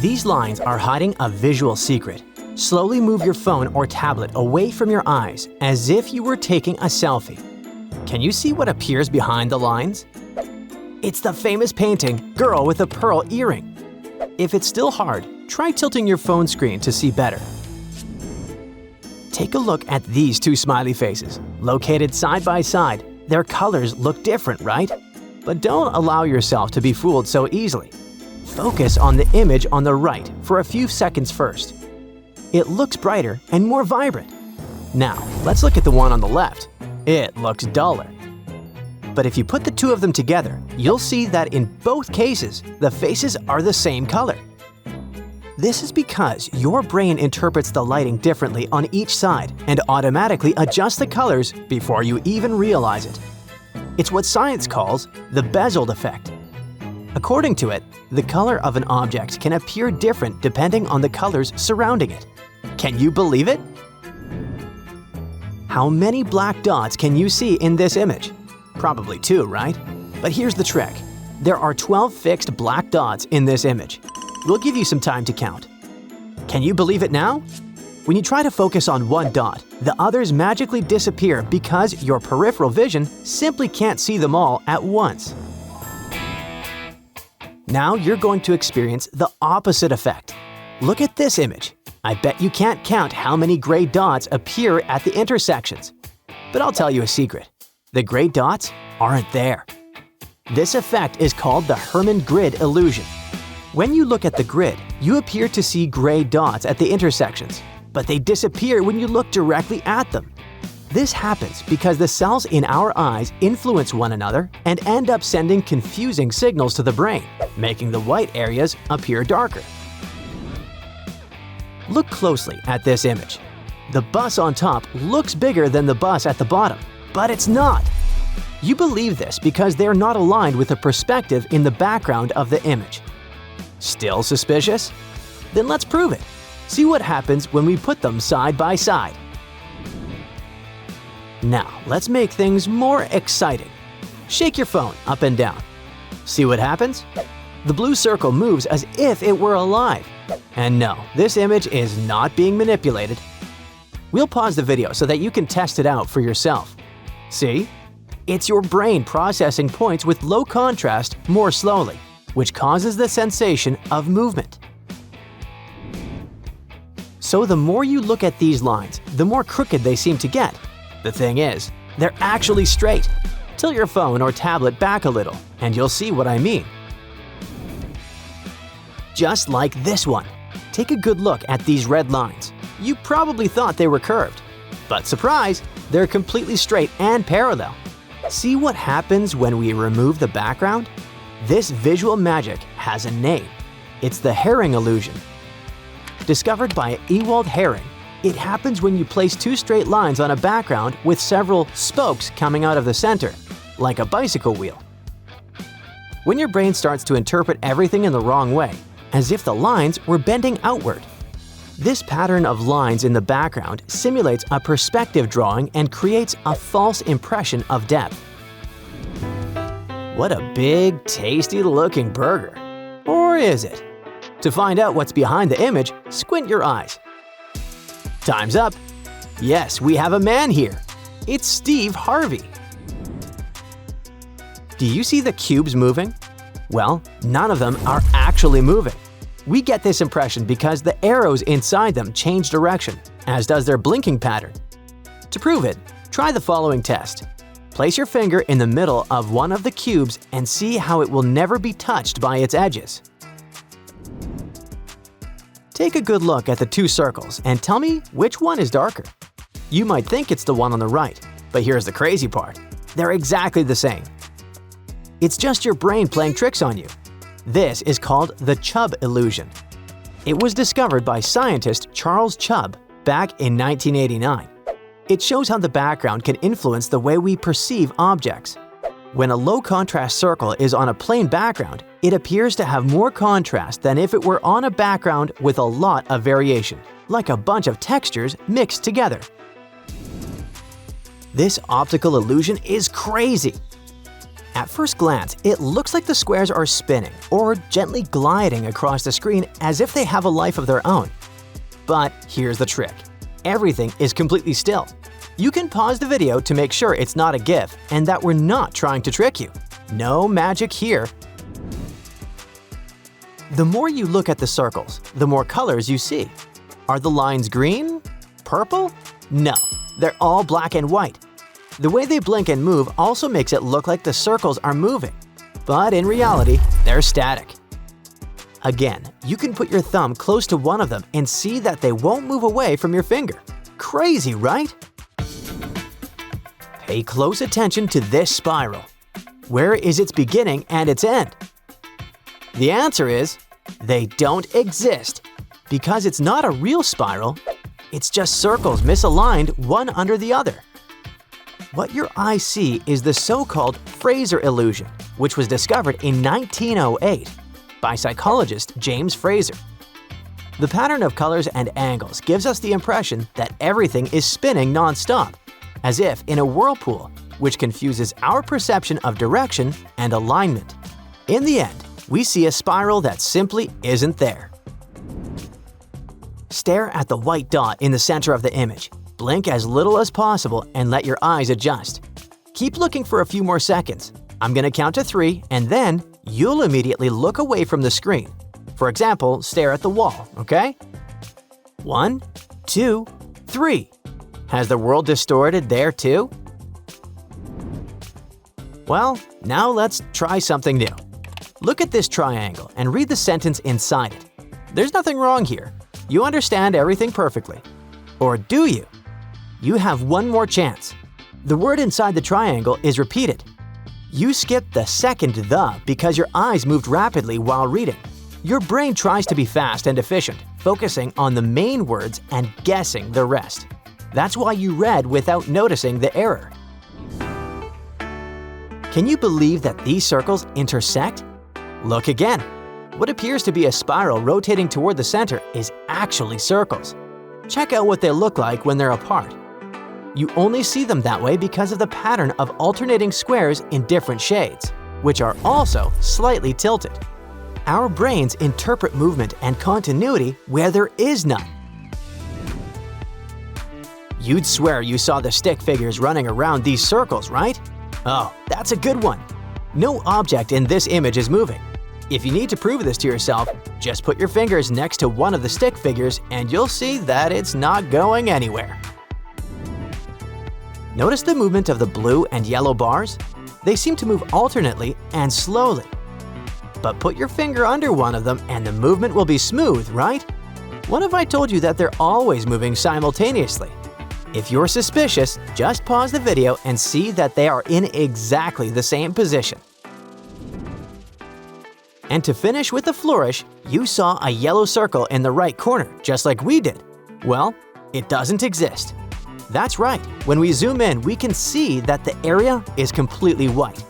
These lines are hiding a visual secret. Slowly move your phone or tablet away from your eyes as if you were taking a selfie. Can you see what appears behind the lines? It's the famous painting, Girl with a Pearl Earring. If it's still hard, try tilting your phone screen to see better. Take a look at these two smiley faces. Located side by side, their colors look different, right? But don't allow yourself to be fooled so easily. Focus on the image on the right for a few seconds first. It looks brighter and more vibrant. Now, let's look at the one on the left. It looks duller. But if you put the two of them together, you'll see that in both cases, the faces are the same color. This is because your brain interprets the lighting differently on each side and automatically adjusts the colors before you even realize it. It's what science calls the bezeled effect. According to it, the color of an object can appear different depending on the colors surrounding it. Can you believe it? How many black dots can you see in this image? Probably 2, right? But here's the trick. There are 12 fixed black dots in this image. We'll give you some time to count. Can you believe it now? When you try to focus on one dot, the others magically disappear because your peripheral vision simply can't see them all at once. Now you're going to experience the opposite effect. Look at this image. I bet you can't count how many gray dots appear at the intersections. But I'll tell you a secret. The gray dots aren't there. This effect is called the Hermann grid illusion. When you look at the grid, you appear to see gray dots at the intersections, but they disappear when you look directly at them. This happens because the cells in our eyes influence one another and end up sending confusing signals to the brain, making the white areas appear darker. Look closely at this image. The bus on top looks bigger than the bus at the bottom, but it's not. You believe this because they're not aligned with the perspective in the background of the image. Still suspicious? Then let's prove it. See what happens when we put them side by side. Now, let's make things more exciting. Shake your phone up and down. See what happens? The blue circle moves as if it were alive. And no, this image is not being manipulated. We'll pause the video so that you can test it out for yourself. See? It's your brain processing points with low contrast more slowly, which causes the sensation of movement. So the more you look at these lines, the more crooked they seem to get. The thing is, they're actually straight. Tilt your phone or tablet back a little, and you'll see what I mean. Just like this one. Take a good look at these red lines. You probably thought they were curved. But surprise, they're completely straight and parallel. See what happens when we remove the background? This visual magic has a name. It's the Hering illusion. Discovered by Ewald Hering, it happens when you place two straight lines on a background with several spokes coming out of the center, like a bicycle wheel. When your brain starts to interpret everything in the wrong way, as if the lines were bending outward. This pattern of lines in the background simulates a perspective drawing and creates a false impression of depth. What a big, tasty-looking burger. Or is it? To find out what's behind the image, squint your eyes. Time's up. Yes, we have a man here. It's Steve Harvey. Do you see the cubes moving? Well, none of them are actually moving. We get this impression because the arrows inside them change direction, as does their blinking pattern. To prove it, try the following test. Place your finger in the middle of one of the cubes and see how it will never be touched by its edges. Take a good look at the two circles and tell me which one is darker. You might think it's the one on the right, but here's the crazy part. They're exactly the same. It's just your brain playing tricks on you. This is called the Chubb illusion. It was discovered by scientist Charles Chubb back in 1989. It shows how the background can influence the way we perceive objects. When a low-contrast circle is on a plain background, it appears to have more contrast than if it were on a background with a lot of variation, like a bunch of textures mixed together. This optical illusion is crazy. At first glance, it looks like the squares are spinning or gently gliding across the screen as if they have a life of their own. But here's the trick. Everything is completely still. You can pause the video to make sure it's not a GIF and that we're not trying to trick you. No magic here. The more you look at the circles, the more colors you see. Are the lines green? Purple? No, they're all black and white. The way they blink and move also makes it look like the circles are moving, but in reality, they're static. Again, you can put your thumb close to one of them and see that they won't move away from your finger. Crazy, right? Pay close attention to this spiral. Where is its beginning and its end? The answer is, they don't exist. Because it's not a real spiral, it's just circles misaligned one under the other. What your eyes see is the so-called Fraser illusion, which was discovered in 1908 by psychologist James Fraser. The pattern of colors and angles gives us the impression that everything is spinning non-stop, as if in a whirlpool, which confuses our perception of direction and alignment. In the end, we see a spiral that simply isn't there. Stare at the white dot in the center of the image. Blink as little as possible and let your eyes adjust. Keep looking for a few more seconds. I'm going to count to 3 and then you'll immediately look away from the screen. For example, stare at the wall, okay? 1, 2, 3. Has the world distorted there too? Well, now let's try something new. Look at this triangle and read the sentence inside it. There's nothing wrong here. You understand everything perfectly. Or do you? You have one more chance. The word inside the triangle is repeated. You skipped the second "the" because your eyes moved rapidly while reading. Your brain tries to be fast and efficient, focusing on the main words and guessing the rest. That's why you read without noticing the error. Can you believe that these circles intersect? Look again. What appears to be a spiral rotating toward the center is actually circles. Check out what they look like when they're apart. You only see them that way because of the pattern of alternating squares in different shades, which are also slightly tilted. Our brains interpret movement and continuity where there is none. You'd swear you saw the stick figures running around these circles, right? Oh, that's a good one. No object in this image is moving. If you need to prove this to yourself, just put your fingers next to one of the stick figures and you'll see that it's not going anywhere. Notice the movement of the blue and yellow bars? They seem to move alternately and slowly. But put your finger under one of them and the movement will be smooth, right? What if I told you that they're always moving simultaneously? If you're suspicious, just pause the video and see that they are in exactly the same position. And to finish with a flourish, you saw a yellow circle in the right corner, just like we did. Well, it doesn't exist. That's right, when we zoom in, we can see that the area is completely white.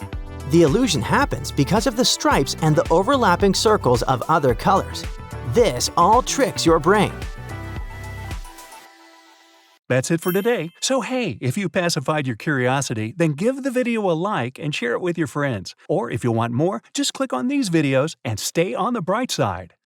The illusion happens because of the stripes and the overlapping circles of other colors. This all tricks your brain. That's it for today. So hey, if you pacified your curiosity, then give the video a like and share it with your friends. Or if you want more, just click on these videos and stay on the bright side.